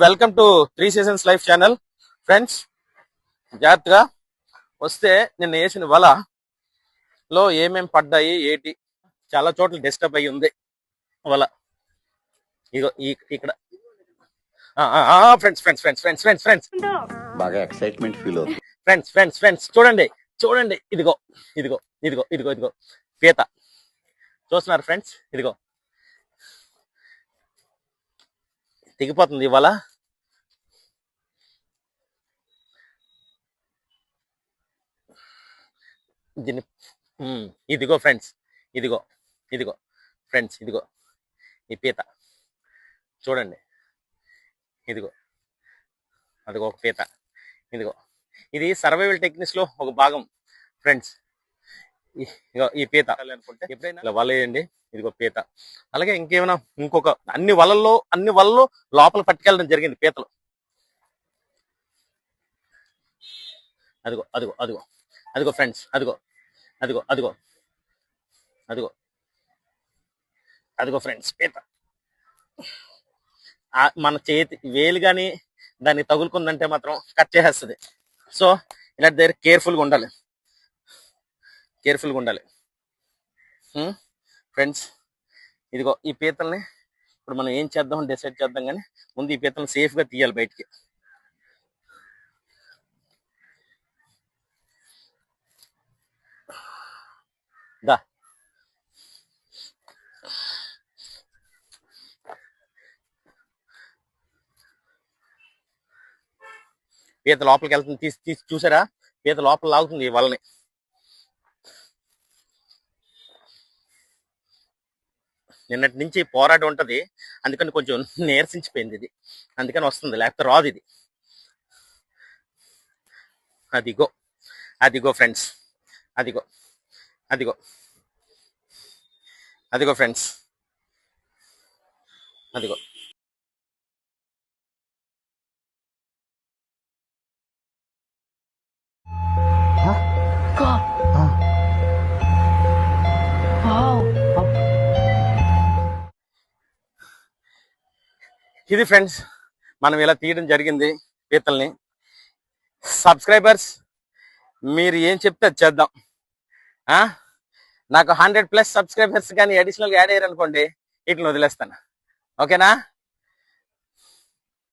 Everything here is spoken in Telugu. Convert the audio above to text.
Welcome to 3 Seasons life channel. Friends, జాగ్రత్తగా వస్తే నిన్న వేసిన వలలో ఏమేం పడ్డాయి ఏంటి, చాలా చోట్ల డిస్టర్బ్ అయ్యి ఉంది వల. ఇగో ఇక్కడ friends friends friends friends friends friends బాగా ఎక్సైట్మెంట్ ఫీల్ అవుతుంది. ఫ్రెండ్స్ ఫ్రెండ్స్ ఫ్రెండ్స్ చూడండి చూడండి, ఇదిగో ఇదిగో ఇదిగో ఇదిగో ఇదిగో పీత చూస్తున్నారు ఫ్రెండ్స్. ఇదిగో తెగిపోతుంది ఇవాళ. దీన్ని ఇదిగో ఫ్రెండ్స్, ఇదిగో ఇదిగో ఫ్రెండ్స్, ఇదిగో ఈ పీత చూడండి. ఇదిగో అదిగో ఒక పీత. ఇదిగో ఇది సర్వైవల్ టెక్నిక్స్ లో ఒక భాగం ఫ్రెండ్స్. ఇగో ఈ పీత అనుకుంటే ఎప్పుడైనా ఇలా వల వేయండి. ఇదిగో పీత. అలాగే ఇంకేమైనా ఇంకొక అన్ని వలల్లో లోపల పట్టుకెళ్ళడం జరిగింది పీతలు. అదిగో అదిగో అదిగో అదిగో ఫ్రెండ్స్, అదిగో అదిగో అదిగో అదిగో అదిగో ఫ్రెండ్స్ పీత. మన చేతి వేలు కానీ దాన్ని తగులుకుందంటే మాత్రం కట్ చేసేస్తుంది. సో ఇలాంటి దగ్గర కేర్ఫుల్గా ఉండాలి, కేర్ఫుల్గా ఉండాలి ఫ్రెండ్స్. ఇదిగో ఈ పీతల్ని ఇప్పుడు మనం ఏం చేద్దాం డిసైడ్ చేద్దాం, కానీ ముందు ఈ పీతల్ని సేఫ్గా తీయాలి బయటికి. దా పీత లోపలికి వెళ్తుంది. తీసి తీసి చూసారా, పీత లోపల లాగుతుంది ఈ వలని. నిన్నటి నుంచి పోరాటం ఉంటది, అందుకని కొంచెం నీరసించిపోయింది ఇది, అందుకని వస్తుంది, లేకపోతే రాదు ఇది. అదిగో అదిగో ఫ్రెండ్స్, అదిగో అదిగో అదిగో ఫ్రెండ్స్, అదిగో ఇది ఫ్రెండ్స్, మనం ఇలా తీయడం జరిగింది పీతల్ని. సబ్స్క్రైబర్స్, మీరు ఏం చెప్తే అది చేద్దాం. నాకు 100+ సబ్స్క్రైబర్స్ కానీ అడిషనల్గా యాడ్ అయ్యారు అనుకోండి, వీటిని వదిలేస్తాను. ఓకేనా?